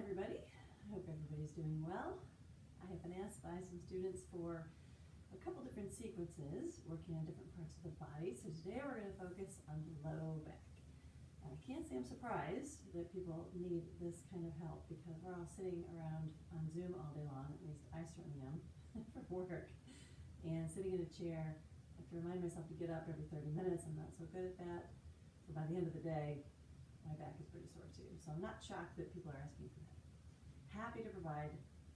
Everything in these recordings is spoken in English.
everybody. I hope everybody's doing well. I have been asked by some students for a couple different sequences working on different parts of the body. So today we're going to focus on the low back. And I can't say I'm surprised that people need this kind of help because we're all sitting around on Zoom all day long, at least I certainly am, for work. And sitting in a chair, I have to remind myself to get up every 30 minutes. I'm not so good at that. So by the end of the day, my back is pretty sore too. So I'm not shocked that people are asking for that. Happy to provide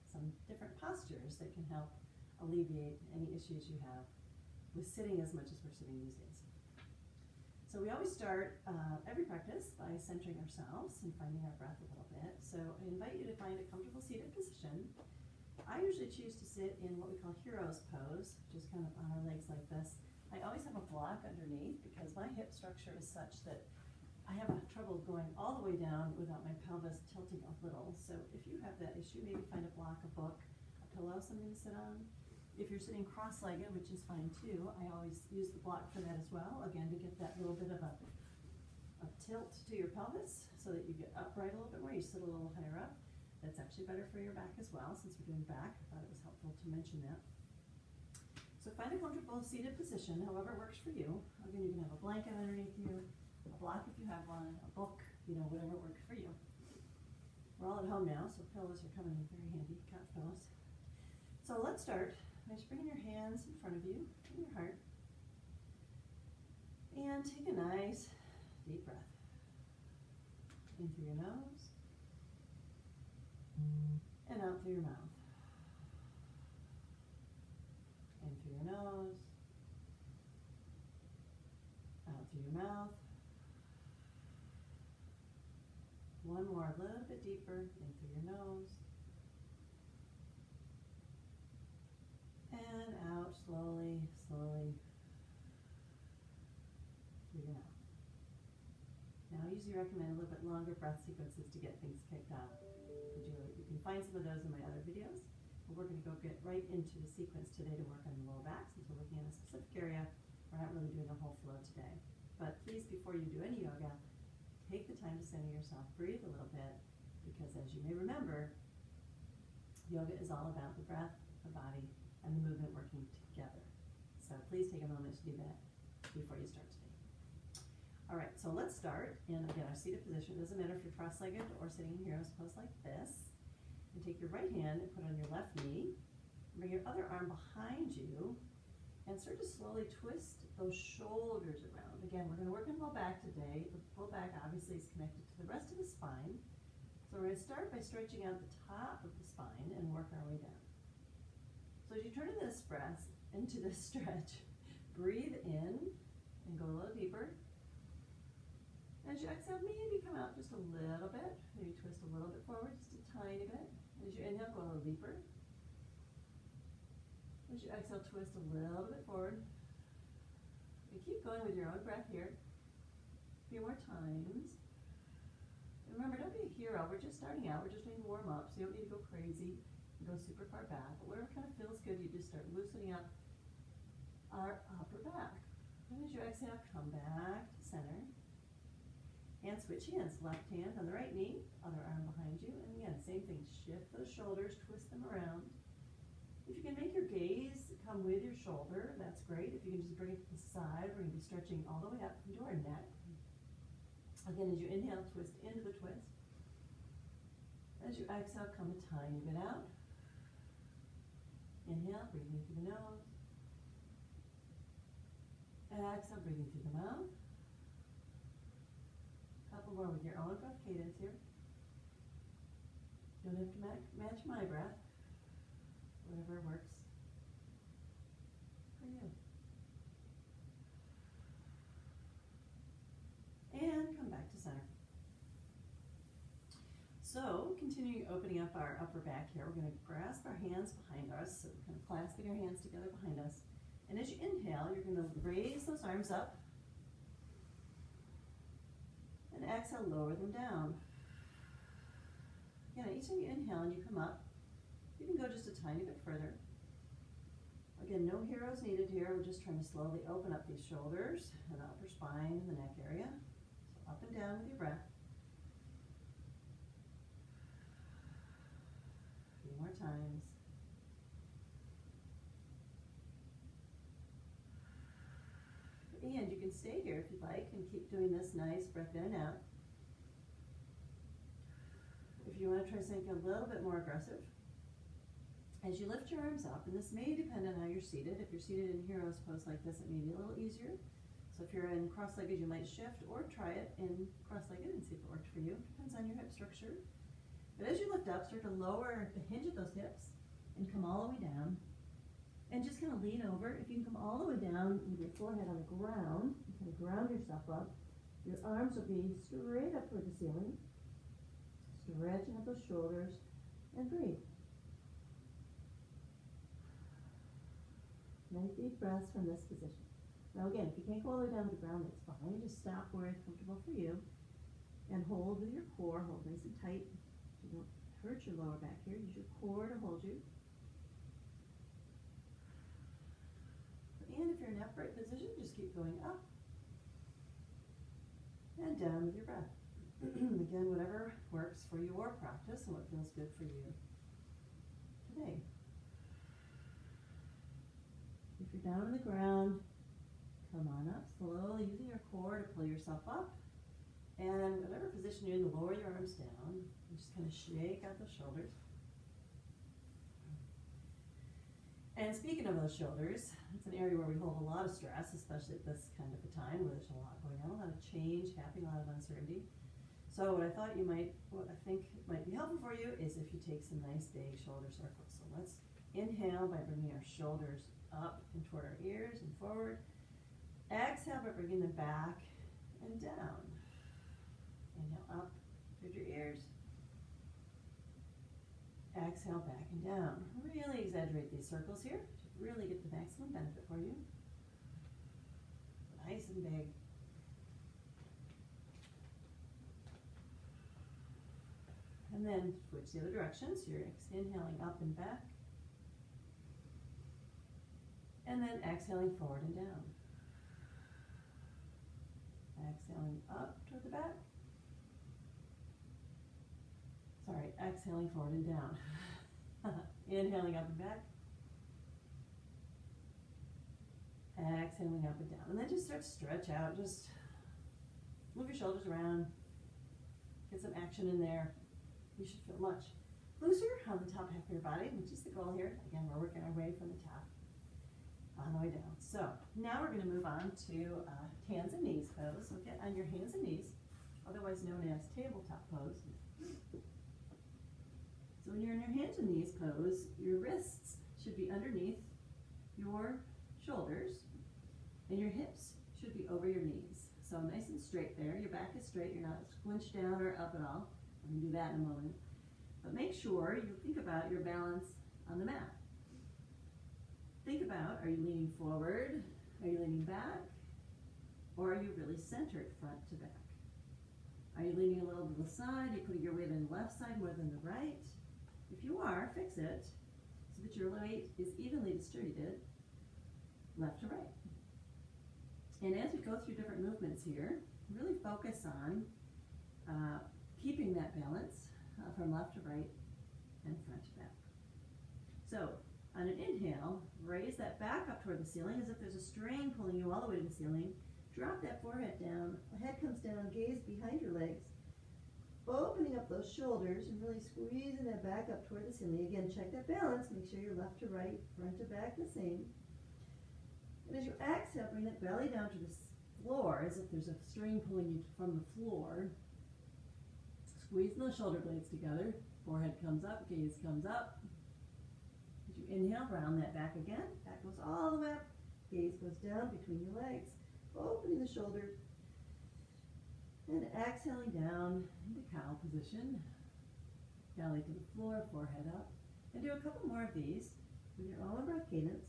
some different postures that can help alleviate any issues you have with sitting as much as we're sitting these days. So we always start every practice by centering ourselves and finding our breath a little bit. So I invite you to find a comfortable seated position. I usually choose to sit in what we call hero's pose, just kind of on our legs like this. I always have a block underneath because my hip structure is such that I have trouble going all the way down without my pelvis tilting a little. So if you have that issue, maybe find a block, a book, a pillow, something to sit on. If you're sitting cross-legged, which is fine too, I always use the block for that as well, again, to get that little bit of a tilt to your pelvis so that you get upright a little bit more, you sit a little higher up. That's actually better for your back as well, since we're doing back. I thought it was helpful to mention that. So find a comfortable seated position, however works for you. Again, you can have a blanket underneath you, a block if you have one, a book, whatever works for you. We're all at home now, so pillows are coming in very handy, couch pillows. So let's start by just bringing your hands in front of you, in your heart, and take a nice deep breath. In through your nose, and out through your mouth. In through your nose, out through your mouth. One more, a little bit deeper, in through your nose. And out slowly, slowly through your mouth. Now I usually recommend a little bit longer breath sequences to get things kicked off. You can find some of those in my other videos. But we're going to go get right into the sequence today to work on the low back. Since we're looking at a specific area, we're not really doing a whole flow today. But please, before you do any yoga, take the time to center yourself, breathe a little bit, because as you may remember, yoga is all about the breath, the body, and the movement working together. So please take a moment to do that before you start today. All right, so let's start in, again, our seated position. It doesn't matter if you're cross-legged or sitting in hero's pose like this. And take your right hand and put it on your left knee. Bring your other arm behind you and start to slowly twist those shoulders around. Again, we're going to work on low back today. The low back obviously is connected to the rest of the spine. So we're going to start by stretching out the top of the spine and work our way down. So as you turn into this breath, into this stretch, breathe in and go a little deeper. As you exhale, maybe come out just a little bit. Maybe twist a little bit forward, just a tiny bit. As you inhale, go a little deeper. As you exhale, twist a little bit forward. And keep going with your own breath here. A few more times. And remember, don't be a hero. We're just starting out. We're just doing warm up, so you don't need to go crazy and go super far back. But whatever kind of feels good, you just start loosening up our upper back. And as you exhale, come back to center. And switch hands, left hand on the right knee, other arm behind you, and again, same thing, shift those shoulders, twist them around. If you can make your gaze come with your shoulder, that's great. If you can just bring it to the side, we're going to be stretching all the way up into our neck. Again, as you inhale, twist into the twist. As you exhale, come a tiny bit out. Inhale, breathing through the nose. Exhale, breathing through the mouth. Couple more with your own breath cadence here. Don't have to match my breath. Whatever works for you. And come back to center. So, continuing opening up our upper back here, we're going to grasp our hands behind us. So we're kind of clasping our hands together behind us. And as you inhale, you're going to raise those arms up. And exhale, lower them down. Again, each time you inhale and you come up, you can go just a tiny bit further. Again, no heroes needed here. We're just trying to slowly open up these shoulders and the upper spine and the neck area. So up and down with your breath. can stay here if you'd like and keep doing this nice breath in and out. If you want to try something a little bit more aggressive, as you lift your arms up, and this may depend on how you're seated. If you're seated in hero's pose like this, it may be a little easier. So if you're in cross-legged, you might shift or try it in cross-legged and see if it worked for you. Depends on your hip structure. But as you lift up, start to lower the hinge of those hips and come all the way down. And just kind of lean over. If you can come all the way down with your forehead on the ground, you kind of ground yourself up. Your arms will be straight up toward the ceiling. Stretching up those shoulders and breathe. Nice deep breaths from this position. Now again, if you can't go all the way down to the ground, that's fine. Just stop where it's comfortable for you. And hold with your core, hold nice and tight. You don't hurt your lower back here. Use your core to hold you. And if you're in upright position, just keep going up and down with your breath. Again, whatever works for your practice and what feels good for you today. If you're down on the ground, come on up slowly, using your core to pull yourself up. And whatever position you're in, lower your arms down. And just kind of shake out those shoulders. And speaking of those shoulders, it's an area where we hold a lot of stress, especially at this kind of a time where there's a lot going on, a lot of change happening, a lot of uncertainty. So what I think might be helpful for you is if you take some nice big shoulder circles. So let's inhale by bringing our shoulders up and toward our ears and forward. Exhale by bringing them back and down. Inhale up toward your ears. Exhale back and down. Really exaggerate these circles here to really get the maximum benefit for you. Nice and big. And then switch the other direction. So you're inhaling up and back. And then exhaling forward and down. Exhaling up toward the back. Sorry, exhaling forward and down. Inhaling up and back. Exhaling up and down. And then just start to stretch out. Just move your shoulders around. Get some action in there. You should feel much looser on the top half of your body, which is the goal here. Again, we're working our way from the top on the way down. So now we're going to move on to hands and knees pose. So get on your hands and knees, otherwise known as tabletop pose. So when you're in your hands and knees pose, your wrists should be underneath your shoulders and your hips should be over your knees. So nice and straight there. Your back is straight. You're not squinched down or up at all. I'm going to do that in a moment. But make sure you think about your balance on the mat. Think about, are you leaning forward? Are you leaning back? Or are you really centered front to back? Are you leaning a little to the side? Are you putting your weight on the left side more than the right? If you are, fix it so that your weight is evenly distributed left to right. And as we go through different movements here, really focus on keeping that balance from left to right and front to back. So on an inhale, raise that back up toward the ceiling as if there's a string pulling you all the way to the ceiling. Drop that forehead down, the head comes down, gaze behind your legs, opening up those shoulders and really squeezing that back up toward the ceiling. Again, check that balance, make sure you're left to right, front to back the same. And as you exhale, bring that belly down to the floor as if there's a string pulling you from the floor. Squeezing those shoulder blades together, forehead comes up, gaze comes up. As you inhale, round that back again. Back goes all the way up, gaze goes down between your legs, opening the shoulders, and exhaling down into cow position. Belly to the floor, forehead up. And do a couple more of these with your own breath cadence.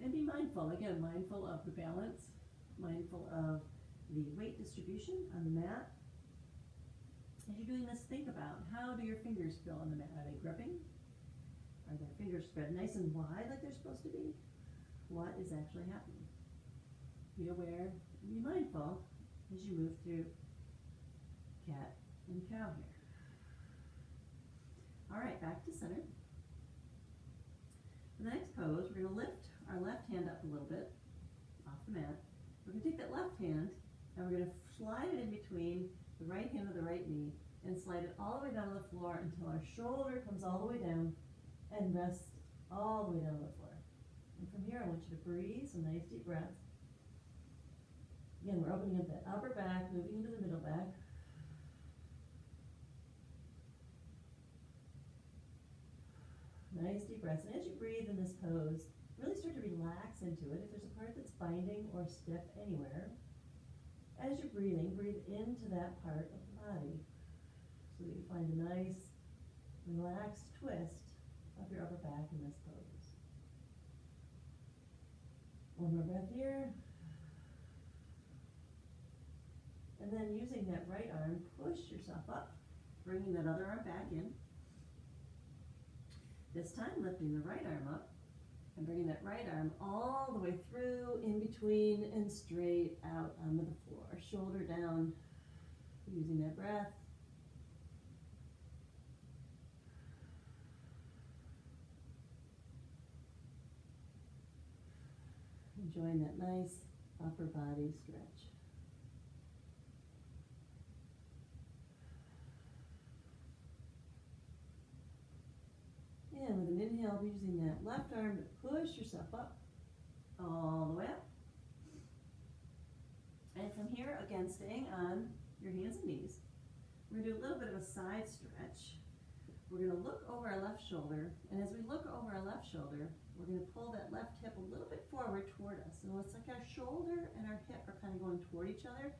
And be mindful, again, mindful of the balance, mindful of the weight distribution on the mat. As you're doing this, think about, how do your fingers feel on the mat? Are they gripping? Are their fingers spread nice and wide like they're supposed to be? What is actually happening? Be aware and be mindful as you move through cat and cow here. All right, back to center. For the next pose, we're going to lift our our left hand up a little bit off the mat. We're going to take that left hand and we're going to slide it in between the right hand of the right knee and slide it all the way down to the floor until our shoulder comes all the way down and rests all the way down to the floor. And from here, I want you to breathe some nice deep breaths. Again, we're opening up that upper back, moving into the middle back. Nice deep breaths. And as you breathe in this pose, really start to relax into it. If there's a part that's binding or stiff anywhere, as you're breathing, breathe into that part of the body so that you find a nice, relaxed twist of your upper back in this pose. One more breath here. And then using that right arm, push yourself up, bringing that other arm back in. This time, lifting the right arm up and bringing that right arm all the way through, in between, and straight out onto the floor. Shoulder down, using that breath. Enjoying that nice upper body stretch. And with an inhale, using that left arm to push yourself up, all the way up. And from here, again, staying on your hands and knees, we're going to do a little bit of a side stretch. We're going to look over our left shoulder, and as we look over our left shoulder, we're going to pull that left hip a little bit forward toward us. So it's like our shoulder and our hip are kind of going toward each other,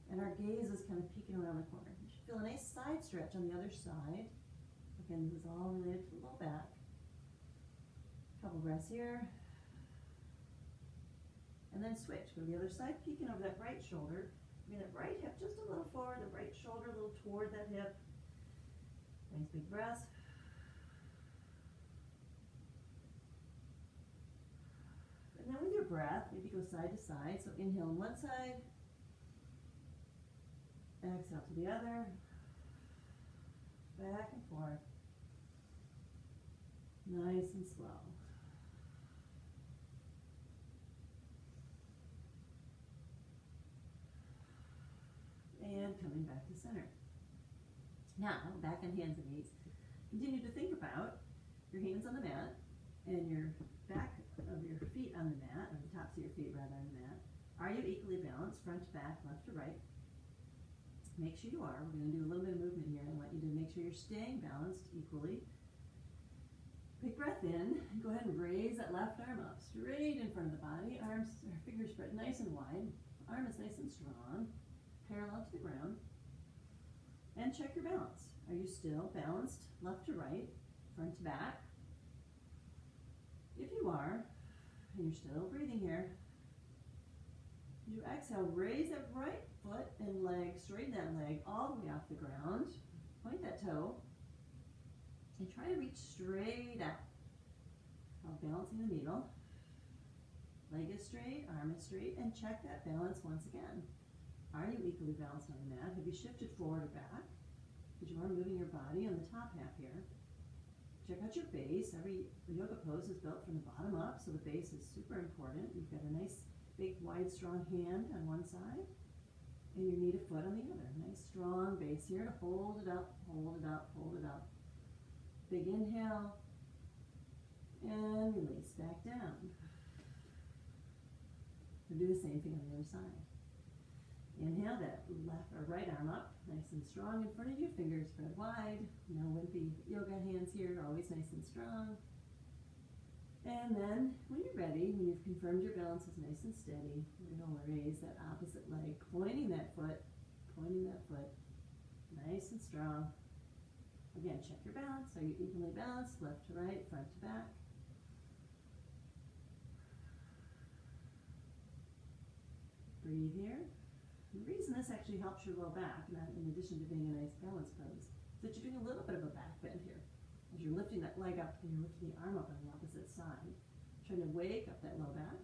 and our gaze is kind of peeking around the corner. You should feel a nice side stretch on the other side. Again, this is all related to the low back. Couple breaths here. And then switch. Go to the other side, peeking over that right shoulder. Bring that right hip just a little forward, the right shoulder a little toward that hip. Nice big breath. And then with your breath, maybe go side to side. So inhale on one side. Exhale to the other. Back and forth. Nice and slow. And coming back to center. Now, back on hands and knees. Continue to think about your hands on the mat and your back of your feet on the mat, or the tops of your feet rather on the mat. Are you equally balanced, front to back, left to right? Make sure you are. We're going to do a little bit of movement here. I want you to make sure you're staying balanced equally. Big breath in. Go ahead and raise that left arm up, straight in front of the body. Arms, or fingers spread nice and wide. Arm is nice and strong, parallel to the ground. And check your balance. Are you still balanced left to right, front to back? If you are, and you're still breathing here, as you exhale, raise that right foot and leg, straighten that leg all the way off the ground. Point that toe. And try to reach straight out while balancing the needle. Leg is straight, arm is straight, and check that balance once again. Are you equally balanced on the mat? Have you shifted forward or back? Because you are moving your body on the top half here. Check out your base. Every yoga pose is built from the bottom up, so the base is super important. You've got a nice, big, wide, strong hand on one side, and your knee to foot on the other. Nice, strong base here to hold it up, hold it up, hold it up. Big inhale, and release back down. We'll do the same thing on the other side. Inhale that left or right arm up, nice and strong in front of you, fingers spread wide. No wimpy yoga hands here, always nice and strong. And then, when you're ready, when you've confirmed your balance is nice and steady, we're going to raise that opposite leg, pointing that foot, nice and strong. Again, check your balance. Are you evenly balanced, left to right, front to back? Breathe here. The reason this actually helps your low back, in addition to being a nice balance pose, is that you're doing a little bit of a back bend here. As you're lifting that leg up and you're lifting the arm up on the opposite side, trying to wake up that low back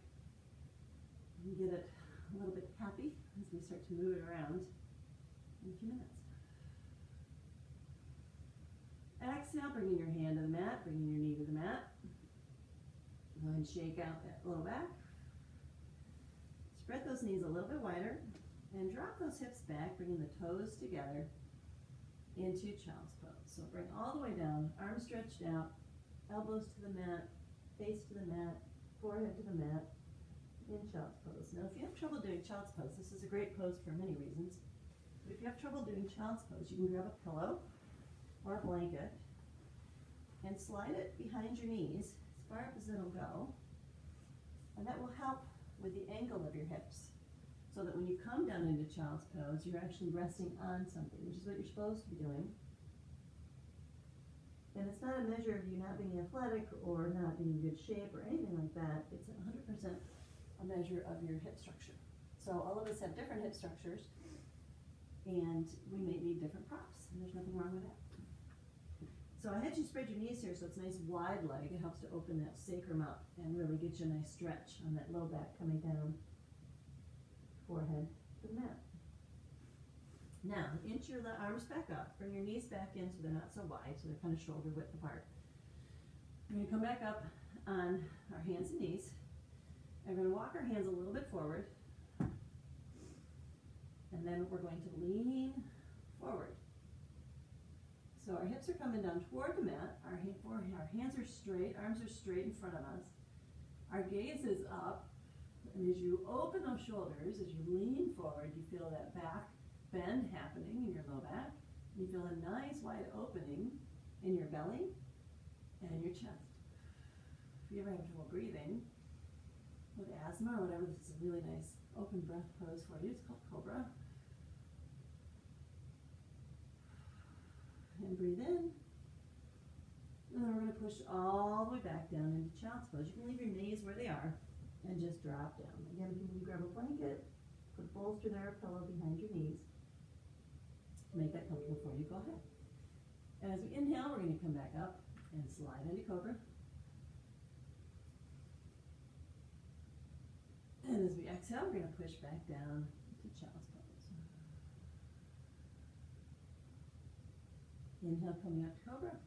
and get it a little bit happy as we start to move it around in a few minutes. Exhale, bringing your hand to the mat, bringing your knee to the mat. Go ahead and shake out that low back. Spread those knees a little bit wider and drop those hips back, bringing the toes together into child's pose. So bring all the way down, arms stretched out, elbows to the mat, face to the mat, forehead to the mat, in child's pose. Now, if you have trouble doing child's pose, this is a great pose for many reasons. But if you have trouble doing child's pose, you can grab a pillow or a blanket and slide it behind your knees as far up as it'll go. And that will help with the angle of your hips, so that when you come down into child's pose, you're actually resting on something, which is what you're supposed to be doing. And it's not a measure of you not being athletic or not being in good shape or anything like that. It's 100% a measure of your hip structure. So all of us have different hip structures, and we may need different props, and there's nothing wrong with that. So I had you spread your knees here so it's a nice wide leg. It helps to open that sacrum up and really get you a nice stretch on that low back coming down, forehead to the mat. Now, inch your arms back up. Bring your knees back in so they're not so wide, so they're kind of shoulder width apart. We're going to come back up on our hands and knees. And we're going to walk our hands a little bit forward. And then we're going to lean forward. So our hips are coming down toward the mat. Our hands are straight, arms are straight in front of us. Our gaze is up. And as you open those shoulders, as you lean forward, you feel that back bend happening in your low back. You feel a nice wide opening in your belly and your chest. If you ever have trouble breathing with asthma or whatever, this is a really nice open breath pose for you. It's called Cobra. And breathe in. And then we're going to push all the way back down into child's pose. You can leave your knees where they are and just drop down. Again, if you can grab a blanket, put a bolster there, a pillow behind your knees. Make that comfortable for you. Go ahead. And as we inhale, we're going to come back up and slide into Cobra. And as we exhale, we're going to push back down to child's pose. Inhale, coming up to Cobra.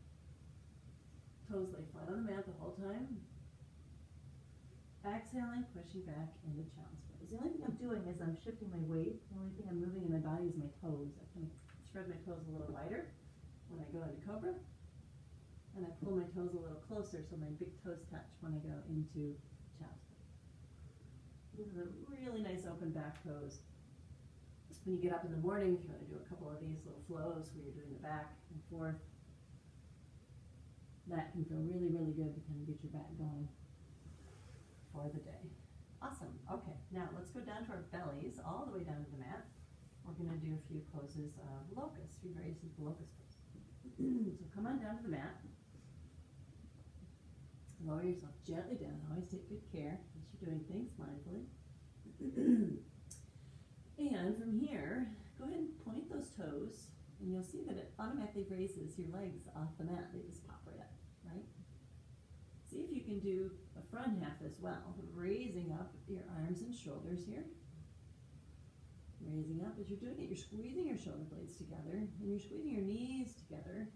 Toes lay flat on the mat the whole time. Exhaling, pushing back into child's pose. The only thing I'm doing is I'm shifting my weight. The only thing I'm moving in my body is my toes. I can spread my toes a little wider when I go into Cobra. And I pull my toes a little closer so my big toes touch when I go into child's pose. This is a really nice open back pose. When you get up in the morning, if you want to do a couple of these little flows where you're doing the back and forth, that can feel really, really good to kind of get your back going for the day. Awesome. Okay, now let's go down to our bellies, all the way down to the mat. We're going to do a few poses of locust, a few variations of locust pose. So come on down to the mat. Lower yourself gently down. Always take good care as you're doing things mindfully. And from here, go ahead and point those toes, and you'll see that it automatically raises your legs off the mat. They just pop right up, right? See if you can do a front half as well, raising up your arms and shoulders here. Raising up. As you're doing it, you're squeezing your shoulder blades together, and you're squeezing your knees together.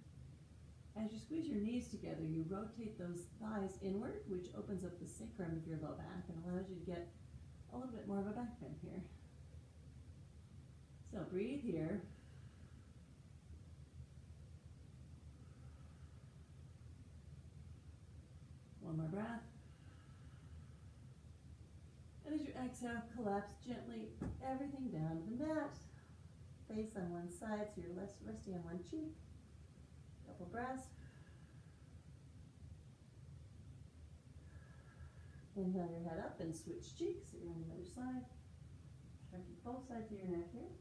As you squeeze your knees together, you rotate those thighs inward, which opens up the sacrum of your low back and allows you to get a little bit more of a back bend here. So breathe here. One more breath. And as you exhale, collapse gently everything down to the mat. Face on one side, so you're resting on one cheek. Couple breaths. Inhale your head up and switch cheeks, so you're on the other side. Stretching both sides of your neck here.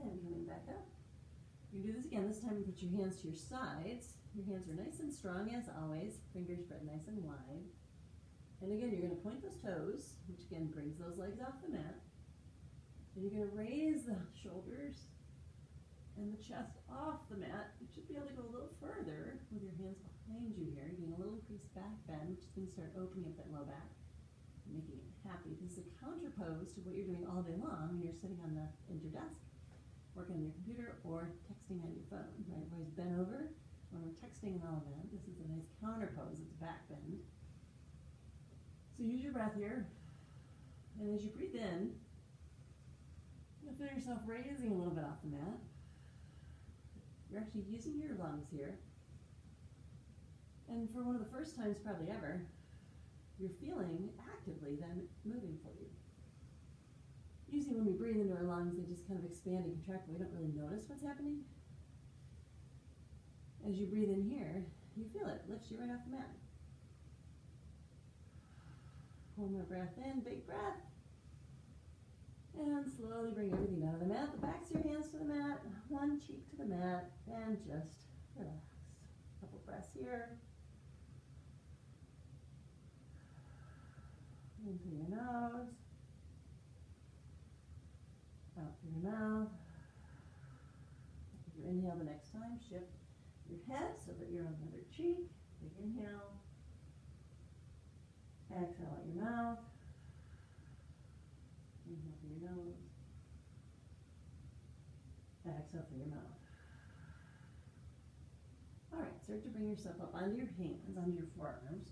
And coming back up. You do this again. This time you put your hands to your sides. Your hands are nice and strong as always. Fingers spread nice and wide. And again, you're going to point those toes, which again brings those legs off the mat. And you're going to raise the shoulders and the chest off the mat. You should be able to go a little further with your hands behind you here. You're getting a little increased back bend, which is going to start opening up that low back, making it happy. This is a counter pose to what you're doing all day long when you're sitting at your desk. working on your computer or texting on your phone, right? Always bent over. When we're texting an element, this is a nice counter pose. It's a back bend. So use your breath here. And as you breathe in, you'll feel yourself raising a little bit off the mat. You're actually using your lungs here. And for one of the first times probably ever, you're feeling actively them moving for you. Usually when we breathe into our lungs, they just kind of expand and contract, but we don't really notice what's happening. As you breathe in here, you feel it lifts you right off the mat. One more breath in, big breath. And slowly bring everything down to the mat. The backs of your hands to the mat, one cheek to the mat, and just relax. A couple breaths here. In through your nose. Out through your mouth. If you inhale the next time, shift your head so that you're on the other cheek. Big inhale. Exhale out your mouth. Inhale through your nose. Exhale through your mouth. Alright, start to bring yourself up onto your hands, onto your forearms.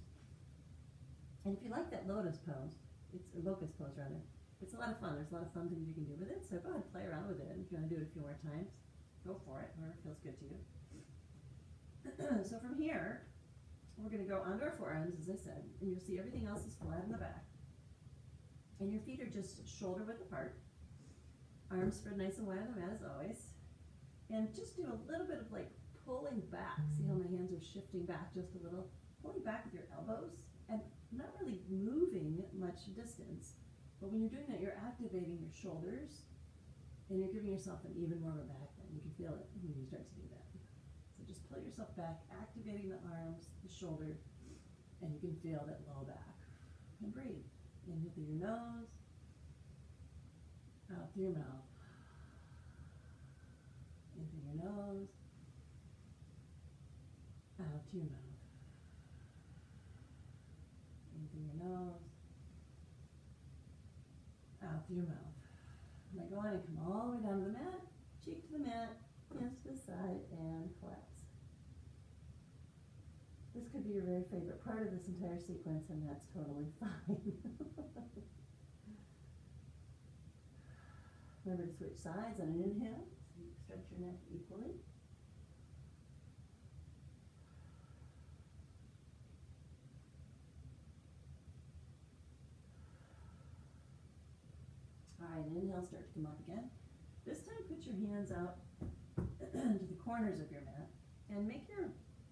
And if you like that lotus pose, it's a locust pose rather, it's a lot of fun. There's a lot of fun things you can do with it. So go ahead and play around with it. And if you want to do it a few more times, go for it, whatever feels good to you. So from here, we're going to go onto our forearms, as I said, and you'll see everything else is flat in the back. And your feet are just shoulder width apart. Arms spread nice and wide on the mat as always. And just do a little bit of like pulling back. See how my hands are shifting back just a little? Pulling back with your elbows and not really moving much distance. But when you're doing that, you're activating your shoulders and you're giving yourself an even more of a back bend. You can feel it when you start to do that. So just pull yourself back, activating the arms, the shoulder, and you can feel that low back. And breathe. Inhale through your nose, out through your mouth. In through your nose, out through your mouth. In through your nose, out through your mouth. Now go on and come all the way down to the mat, cheek to the mat, hands to the side, and collapse. This could be your very favorite part of this entire sequence, and that's totally fine. Remember to switch sides on an inhale, so you stretch your neck equally. Alright, inhale, start to come up again. This time put your hands out to the corners of your mat and make your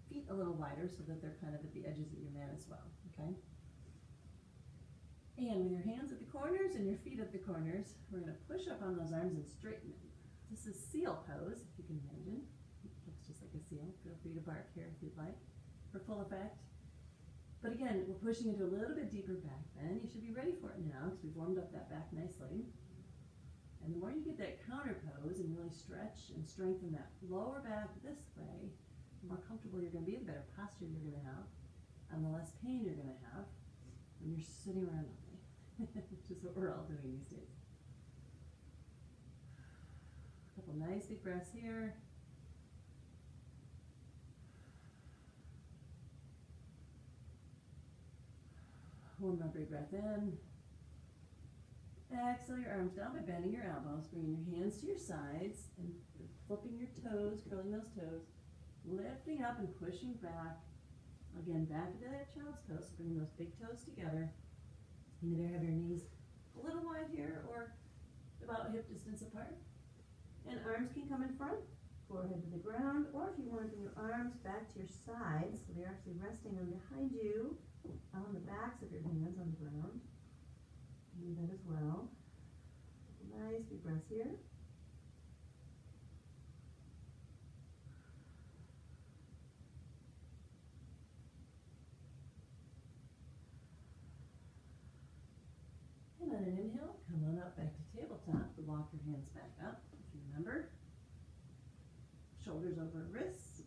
feet a little wider so that they're kind of at the edges of your mat as well, okay? And with your hands at the corners and your feet at the corners, we're going to push up on those arms and straighten them. This is seal pose, if you can imagine. It looks just like a seal. Feel free to bark here if you'd like for full effect. But again, we're pushing into a little bit deeper back bend. You should be ready for it now because we've warmed up that back nicely. And the more you get that counter pose and really stretch and strengthen that lower back this way, the more comfortable you're going to be, the better posture you're going to have, and the less pain you're going to have when you're sitting around all day, which is what we're all doing these days. A couple nice big breaths here. One more big breath in. Exhale your arms down by bending your elbows, bringing your hands to your sides and flipping your toes, curling those toes, lifting up and pushing back. Again, back into that child's pose, bringing those big toes together. You either have your knees a little wide here or about hip distance apart. And arms can come in front, forehead to the ground, or if you want to bring your arms back to your sides, so they're actually resting on behind you, on the backs of your hands on the ground. Do that as well. Nice big breaths here. And on an inhale, come on up back to tabletop. Walk your hands back up, if you remember. Shoulders over wrists,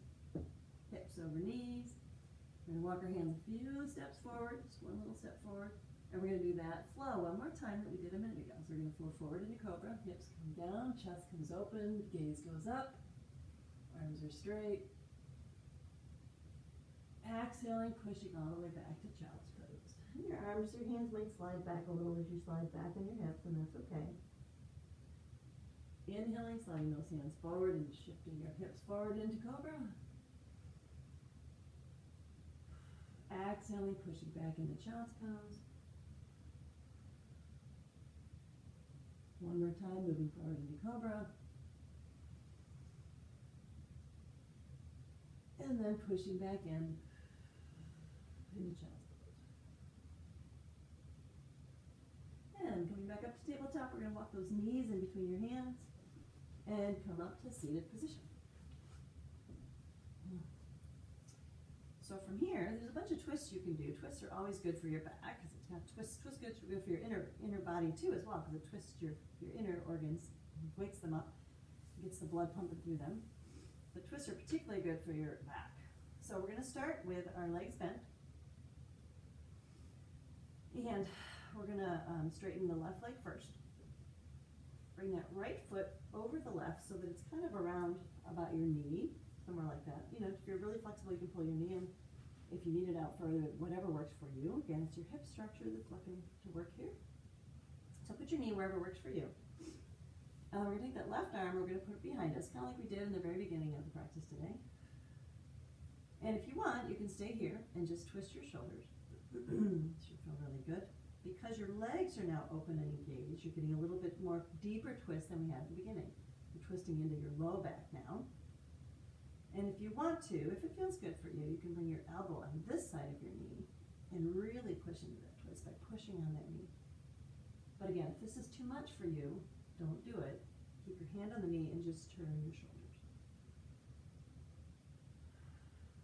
hips over knees. We're going to walk our hands a few steps forward, just one little step forward. And we're going to do that flow one more time that we did a minute ago. So we're going to flow forward into cobra, hips come down, chest comes open, gaze goes up, arms are straight. Exhaling, pushing all the way back to child's pose. And your arms, your hands might slide back a little as you slide back on your hips, and that's okay. Inhaling, sliding those hands forward and shifting your hips forward into cobra. Exhaling, pushing back into child's pose. One more time, moving forward into cobra. And then pushing back in into child's pose. And coming back up to tabletop, we're going to walk those knees in between your hands and come up to seated position. So from here, there's a bunch of twists you can do. Twists are always good for your back because it's got twists good for your inner body too as well, because it twists your inner organs, wakes them up, gets the blood pumping through them. But twists are particularly good for your back. So we're going to start with our legs bent. And we're going to straighten the left leg first. Bring that right foot over the left so that it's kind of around about your knee, somewhere like that. You know, if you're really flexible, you can pull your knee in. If you need it out further, whatever works for you. Again, it's your hip structure that's looking to work here. So put your knee wherever works for you. We're going to take that left arm, we're going to put it behind us, kind of like we did in the very beginning of the practice today. And if you want, you can stay here and just twist your shoulders. Should feel really good. Because your legs are now open and engaged, you're getting a little bit more deeper twist than we had at the beginning. You're twisting into your low back now. And if you want to, if it feels good for you, you can bring your elbow on this side of your knee and really push into that twist by pushing on that knee. But again, if this is too much for you, don't do it. Keep your hand on the knee and just turn your shoulders.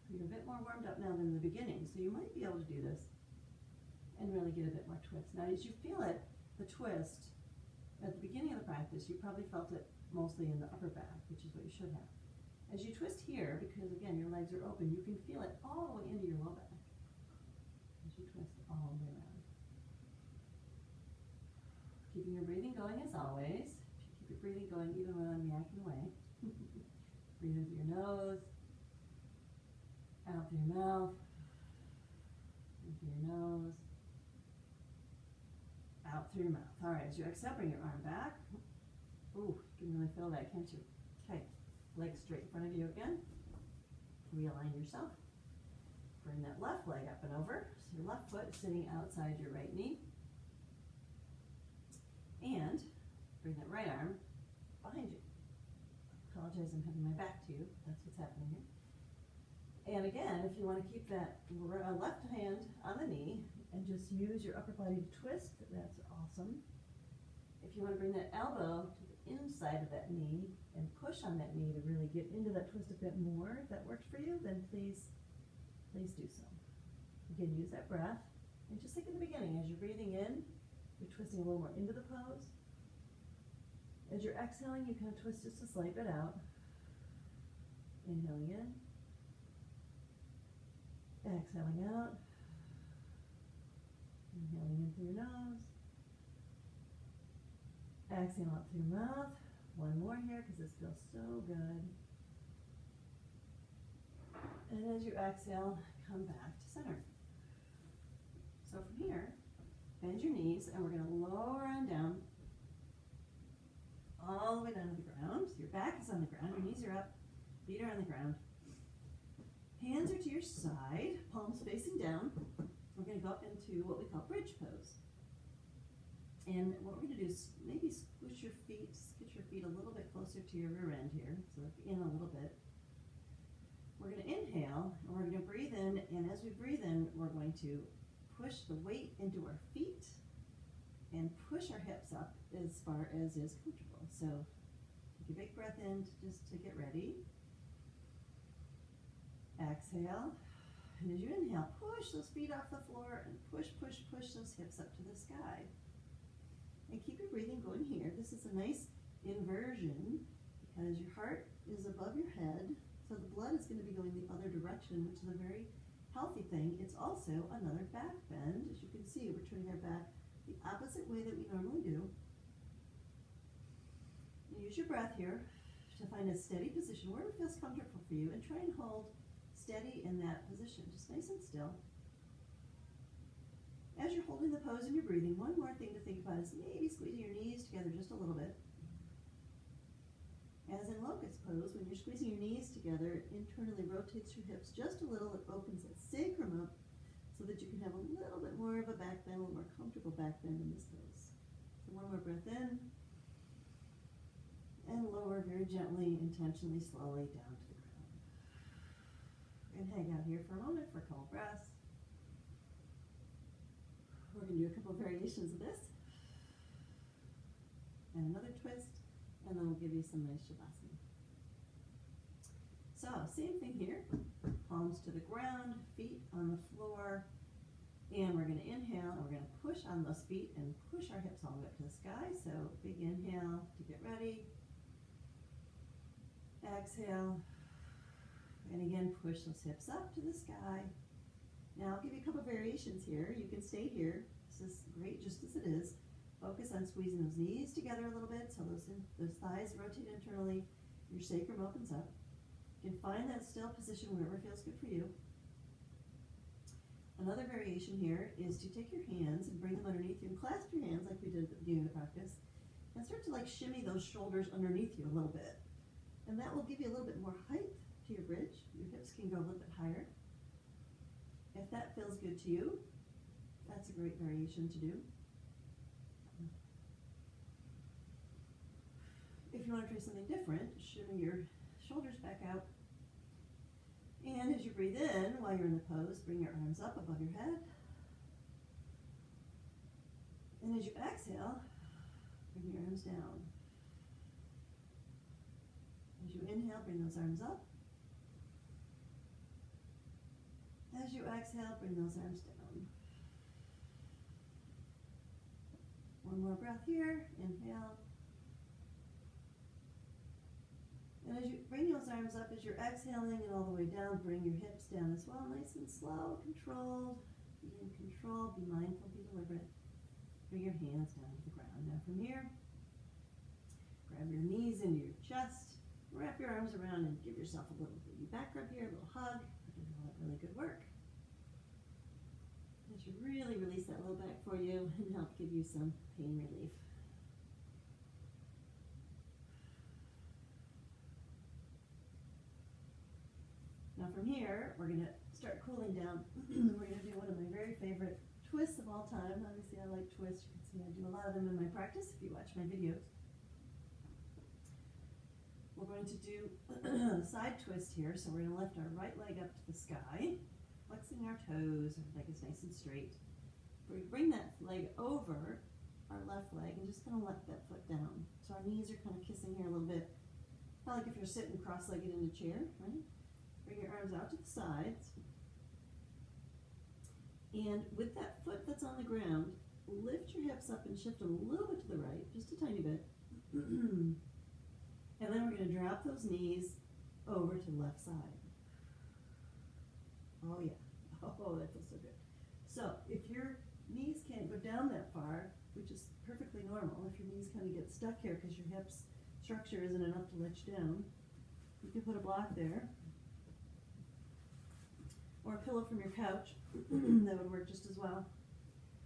You're a bit more warmed up now than the beginning, so you might be able to do this and really get a bit more twist. Now, as you feel it, the twist, at the beginning of the practice, you probably felt it mostly in the upper back, which is what you should have. As you twist here, because again, your legs are open, you can feel it all the way into your low back. As you twist all the way around. Keeping your breathing going as always. Keep your breathing going even when I'm yakking away. Breathe in through your nose, out through your mouth, in through your nose, out through your mouth. All right, as you exhale, bring your arm back. Ooh, you can really feel that, can't you? Okay, legs straight in front of you again. Realign yourself. Bring that left leg up and over. So your left foot is sitting outside your right knee. And bring that right arm behind you. I apologize, I'm having my back to you. That's what's happening here. And again, if you want to keep that left hand on the knee and just use your upper body to twist, that's awesome. If you want to bring that elbow to the inside of that knee and push on that knee to really get into that twist a bit more, if that works for you, then please do so. Again, use that breath. And just like in the beginning, as you're breathing in, you're twisting a little more into the pose. As you're exhaling, you kind of twist just a slight bit out. Inhaling in. Exhaling out. Inhaling in through your nose. Exhale out through your mouth. One more here because this feels so good. And as you exhale, come back to center. So from here, bend your knees and we're going to lower on down all the way down to the ground. So your back is on the ground, your knees are up, feet are on the ground. Hands are to your side, palms facing down. We're going to go up into what we call bridge pose. And what we're going to do is maybe squish your feet, get your feet a little bit closer to your rear end here, so in a little bit. We're going to inhale, and we're going to breathe in, and as we breathe in, we're going to push the weight into our feet and push our hips up as far as is comfortable. So take a big breath in just to get ready. Exhale. And as you inhale, push those feet off the floor and push those hips up to the sky. And keep your breathing going here. This is a nice inversion because your heart is above your head, so the blood is going to be going the other direction, which is a very healthy thing, it's also another back bend. As you can see, we're turning our back the opposite way that we normally do. And use your breath here to find a steady position where it feels comfortable for you, and try and hold steady in that position, just nice and still. As you're holding the pose and you're breathing, one more thing to think about is maybe squeezing your knees together just a little bit. As in locust pose, when you're squeezing your knees together, it internally rotates your hips just a little. It opens that sacrum up so that you can have a little bit more of a back bend, a little more comfortable back bend in this pose. So one more breath in, and lower very gently, intentionally, slowly down to the ground. And hang out here for a moment for a couple breaths. We're going to do a couple of variations of this. And another twist, and then we'll give you some nice shavasana. So, same thing here. Palms to the ground, feet on the floor. And we're going to inhale, and we're going to push on those feet and push our hips all the way up to the sky. So, big inhale to get ready. Exhale. And again, push those hips up to the sky. Now I'll give you a couple of variations here. You can stay here. This is great just as it is. Focus on squeezing those knees together a little bit so those thighs rotate internally. Your sacrum opens up. You can find that still position wherever feels good for you. Another variation here is to take your hands and bring them underneath you and clasp your hands like we did at the beginning of the practice, and start to like shimmy those shoulders underneath you a little bit. And that will give you a little bit more height to your bridge. Your hips can go a little bit higher. If that feels good to you, that's a great variation to do. If you want to try something different, shimmy your shoulders back out. And as you breathe in, while you're in the pose, bring your arms up above your head. And as you exhale, bring your arms down. As you inhale, bring those arms up. As you exhale, bring those arms down. One more breath here. Inhale. And as you bring those arms up, as you're exhaling and all the way down, bring your hips down as well. Nice and slow, controlled. Be in control, be mindful, be deliberate. Bring your hands down to the ground. Now from here, grab your knees into your chest. Wrap your arms around and give yourself a little baby back rub here, a little hug. You're doing all that really good work. That should really release that low back for you and help give you some pain relief. Now from here, we're going to start cooling down. We're going to do one of my very favorite twists of all time. Obviously, I like twists. You can see I do a lot of them in my practice if you watch my videos. We're going to do a side twist here. So we're going to lift our right leg up to the sky, flexing our toes. Our leg is nice and straight. We bring that leg over our left leg and just kind of let that foot down. So our knees are kind of kissing here a little bit. Kind of like if you're sitting cross-legged in a chair, right? Bring your arms out to the sides. And with that foot that's on the ground, lift your hips up and shift a little bit to the right, just a tiny bit. And then we're going to drop those knees over to the left side. Oh yeah. Oh, that feels so good. So if your knees can't go down that far, which is perfectly normal, if your knees kind of get stuck here because your hips structure isn't enough to let you down, you can put a block there. Or a pillow from your couch. That would work just as well.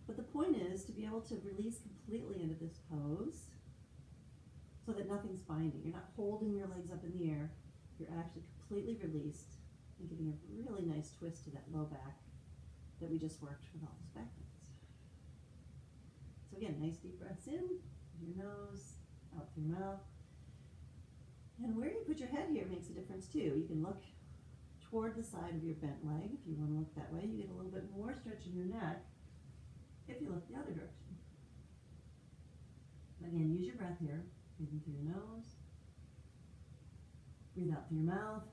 But the point is to be able to release completely into this pose so that nothing's binding. You're not holding your legs up in the air. You're actually completely released and giving a really nice twist to that low back that we just worked with all those back bends. So again, nice deep breaths in through your nose, out through your mouth. And where you put your head here makes a difference too. You can look toward the side of your bent leg. If you want to look that way, you get a little bit more stretch in your neck if you look the other direction. Again, use your breath here. Breathe in through your nose. Breathe out through your mouth.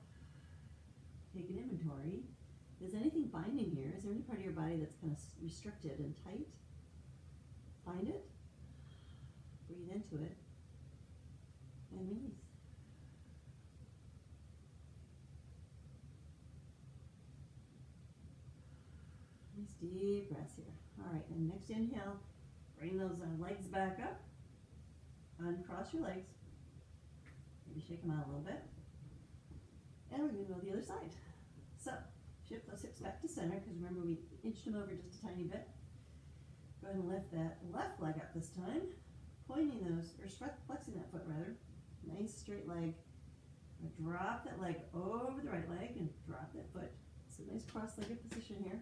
Take an inventory. Is anything binding here? Is there any part of your body that's kind of restricted and tight? Find it. Breathe into it. And release. Nice deep breaths here. All right, and next inhale, bring those legs back up. Uncross your legs. Maybe shake them out a little bit. And we're going to go the other side. So, shift those hips back to center, because remember we inched them over just a tiny bit. Go ahead and lift that left leg up this time. Pointing those, or flexing that foot rather. Nice straight leg. Drop that leg over the right leg and drop that foot. It's a nice cross-legged position here.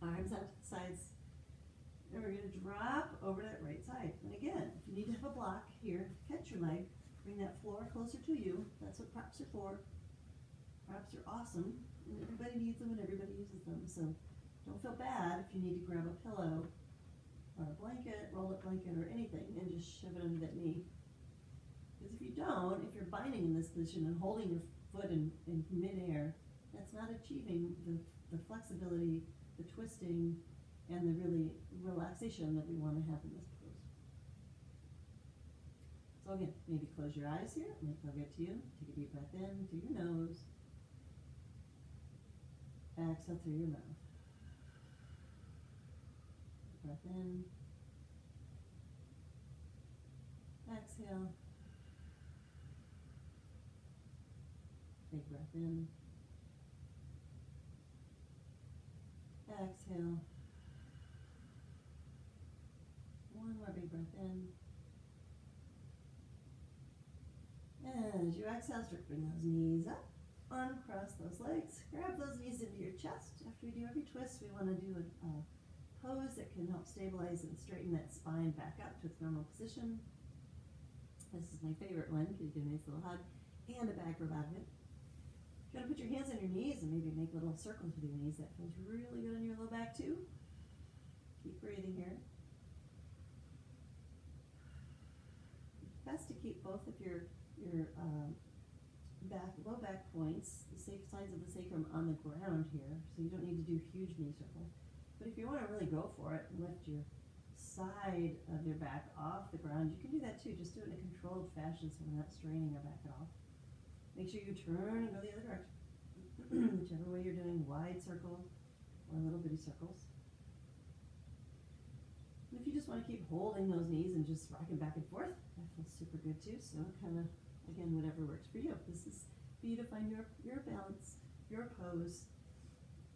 Arms out to the sides. And we're going to drop over that right side. And again, if you need to have a block here, catch your leg. Bring that floor closer to you. That's what props are for. Props are awesome. And everybody needs them and everybody uses them. So don't feel bad if you need to grab a pillow or a blanket, roll-up blanket or anything, and just shove it under that knee. Because if you don't, if you're binding in this position and holding your foot in midair, that's not achieving the flexibility, the twisting, and the really relaxation that we want to have in this pose. So again, maybe close your eyes here. It might feel good to you. Take a deep breath in through your nose. Exhale through your mouth. Breath in. Exhale. Big breath in. Exhale. One more big breath in. And as you exhale, start bring those knees up. Uncross those legs. Grab those knees into your chest. After we do every twist, we want to do a pose that can help stabilize and straighten that spine back up to its normal position. This is my favorite one because you get a nice little hug and a back rub out of it. You're going to put your hands on your knees and maybe make little circles with your knees. That feels really good on your low back too. Keep breathing here. Best to keep both of your low back points, the safe sides of the sacrum on the ground here, so you don't need to do huge knee circles. But if you want to really go for it and lift your side of your back off the ground, you can do that too. Just do it in a controlled fashion so we're not straining our back at all. Make sure you turn and go the other direction. Whichever way you're doing, wide circle or little bitty circles. And if you just want to keep holding those knees and just rocking back and forth, that feels super good too. So kind of, again, whatever works for you. This is for you to find your balance, your pose,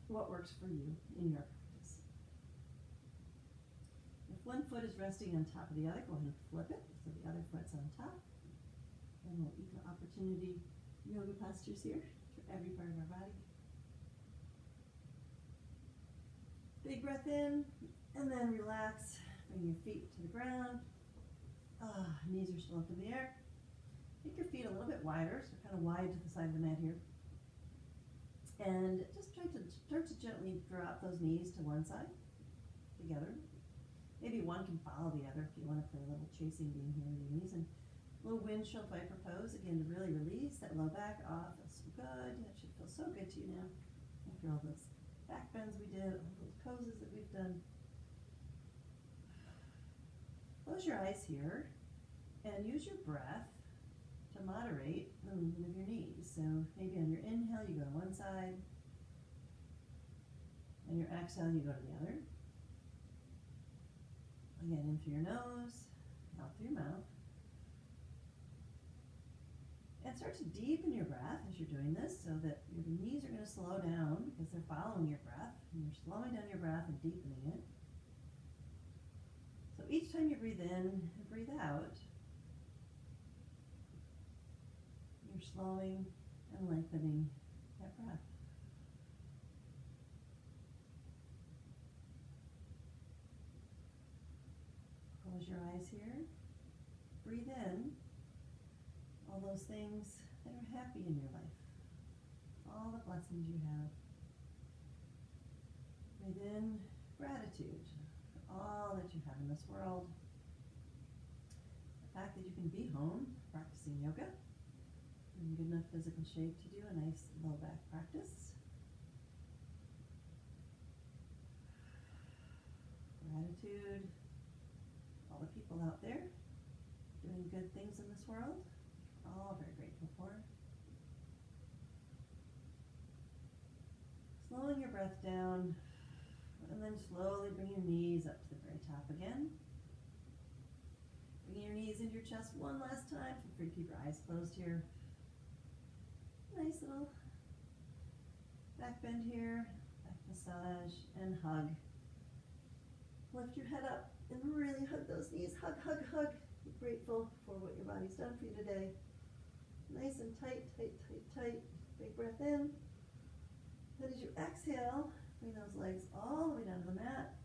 what works for you in your practice. If one foot is resting on top of the other, go ahead and flip it so the other foot's on top. And we'll equal opportunity yoga postures here for every part of our body. Big breath in, and then relax. Bring your feet to the ground. Knees are still up in the air. Make your feet a little bit wider, so kind of wide to the side of the mat here. And just start to gently drop those knees to one side, together. Maybe one can follow the other if you want to play a little chasing game here with your knees. And a little windshield viper pose, again, to really release that low back off. Feels so good. That should feel so good to you now. After all those back bends we did, all those poses that we've done. Close your eyes here and use your breath to moderate the movement of your knees. So maybe on your inhale, you go to one side, and your exhale, you go to the other. Again, in through your nose, out through your mouth. And start to deepen your breath as you're doing this so that your knees are going to slow down because they're following your breath. And you're slowing down your breath and deepening it. So each time you breathe in and breathe out, you're slowing and lengthening that breath. Close your eyes here. Breathe in all those things that are happy in your life, all the blessings you have. Breathe in gratitude for all that you have in this world. The fact that you can be home practicing yoga, in good enough physical shape to do a nice low back practice. Gratitude, all the people out there doing good things in this world. We're all very grateful for. Slowing your breath breath down, and then slowly bring your knees up to the very top again. Bring your knees into your chest one last time. Feel free to keep your eyes closed here. Nice little back bend here, back massage, and hug. Lift your head up and really hug those knees. Hug, hug, hug. Be grateful for what your body's done for you today. Nice and tight, tight, tight, tight. Big breath in. Then as you exhale, bring those legs all the way down to the mat.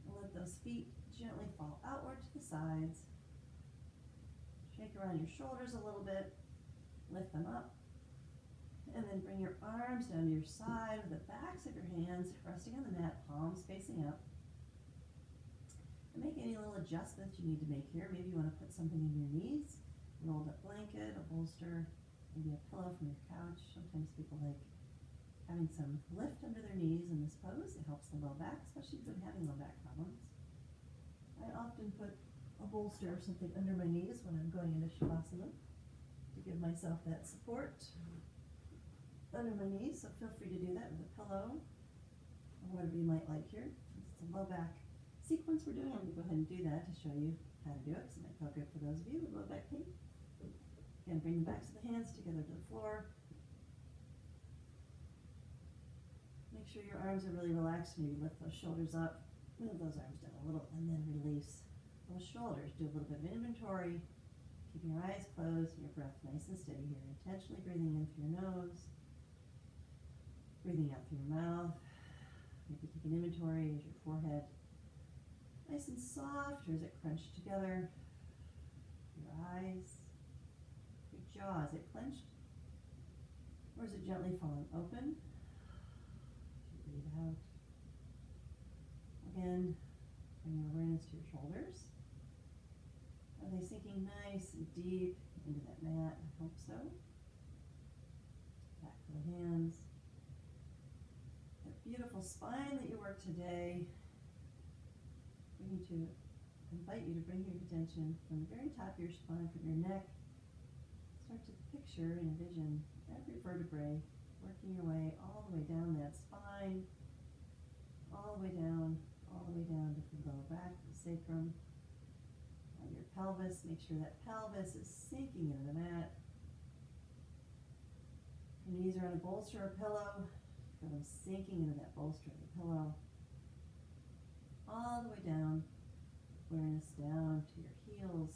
And let those feet gently fall outward to the sides. Shake around your shoulders a little bit. Lift them up. And then bring your arms down to your side with the backs of your hands resting on the mat, palms facing up. And make any little adjustments you need to make here. Maybe you want to put something in your knees, a rolled up blanket, a bolster, maybe a pillow from your couch. Sometimes people like having some lift under their knees in this pose. It helps the low back, especially if you've been having low back problems. I often put a bolster or something under my knees when I'm going into Shavasana to give myself that support under my knees, so feel free to do that with a pillow or whatever you might like here. Since it's a low back sequence we're doing, I'm going to go ahead and do that to show you how to do it, because it might feel good for those of you with low back pain. Again, bring the backs of the hands together to the floor. Make sure your arms are really relaxed. Maybe lift those shoulders up, move those arms down a little, and then release those shoulders. Do a little bit of inventory, keeping your eyes closed and your breath nice and steady here. Intentionally breathing in through your nose, breathing out through your mouth. Maybe take an inventory. Is your forehead nice and soft, or is it crunched together? Your eyes, your jaw, is it clenched? Or is it gently falling open? Breathe out. Again, bring your awareness to your shoulders. Are they sinking nice and deep into that mat? I hope so. Back to the hands. That beautiful spine that you worked today. We need to invite you to bring your attention from the very top of your spine, from your neck. Start to picture and envision every vertebrae working your way all the way down that spine, all the way down to the lower back, the sacrum, and your pelvis. Make sure that pelvis is sinking into the mat. Your knees are on a bolster or pillow. Feel them sinking into that bolster or the pillow. All the way down, awareness down to your heels,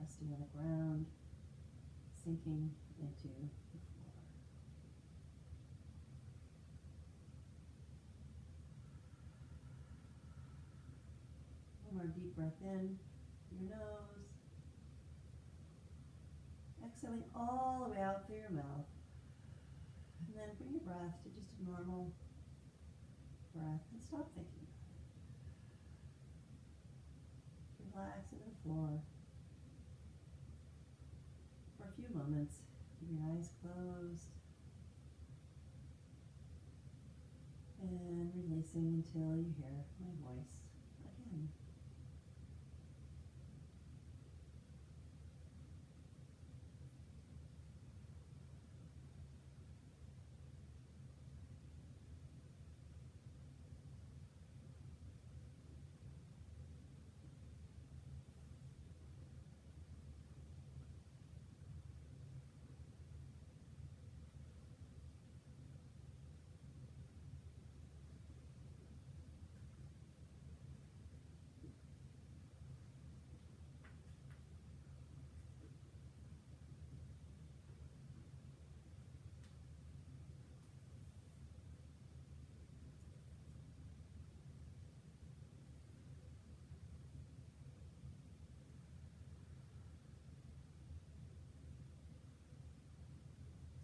resting on the ground, sinking into the floor. One more deep breath in through your nose. Exhaling all the way out through your mouth. And then bring your breath to just a normal breath and stop thinking. Relax into the floor for a few moments. Keep your eyes closed and releasing until you hear my voice again.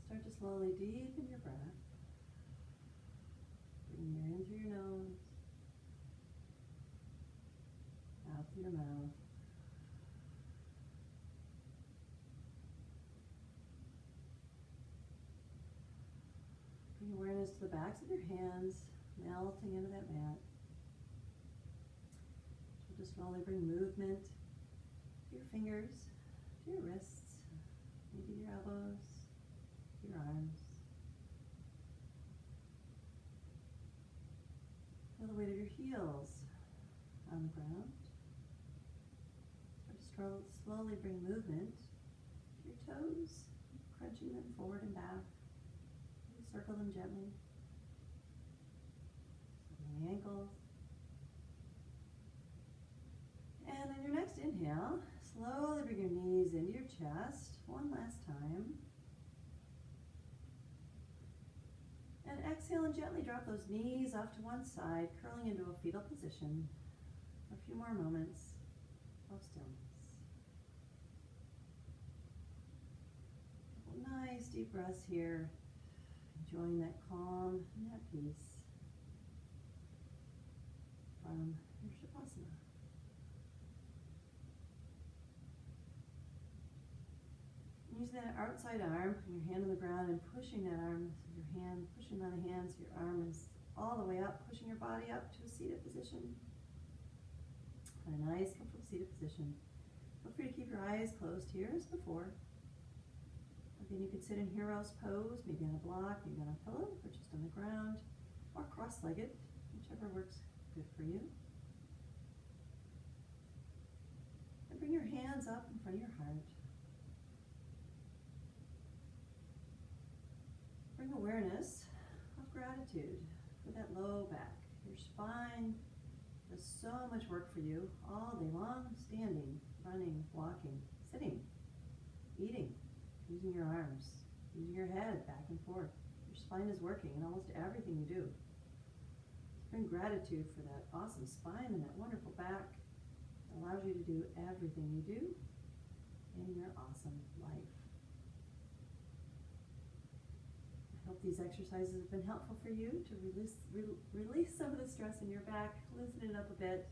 Start to slowly deepen your breath. Bring the air in through your nose, out through your mouth. Bring awareness to the backs of your hands, melting into that mat. So just slowly bring movement to your fingers, to your wrists, maybe your elbows, your arms. weight of your heels on the ground. Slowly bring movement to your toes, crunching them forward and back. Circle them gently. Circling the ankles. And on your next inhale, slowly bring your knees into your chest one last time. And exhale and gently drop those knees off to one side, curling into a fetal position for a few more moments of stillness. Nice deep breaths here, enjoying that calm and that peace from your Shavasana. Use that outside arm, putting your hand on the ground and pushing that arm, so your hand, pushing on the hand so your arm is all the way up, pushing your body up to a seated position. A nice, comfortable seated position. Feel free to keep your eyes closed here as before. Again, you could sit in hero's pose, maybe on a block, maybe on a pillow, or just on the ground, or cross-legged, whichever works good for you. And bring your hands up in front of your heart. Bring awareness of gratitude for that low back. Your spine does so much work for you all day long, standing, running, walking, sitting, eating, using your arms, using your head back and forth. Your spine is working in almost everything you do. Bring gratitude for that awesome spine and that wonderful back that allows you to do everything you do in your awesome life. I hope these exercises have been helpful for you to release some of the stress in your back, loosen it up a bit.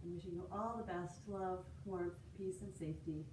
I'm wishing you all the best, love, warmth, peace, and safety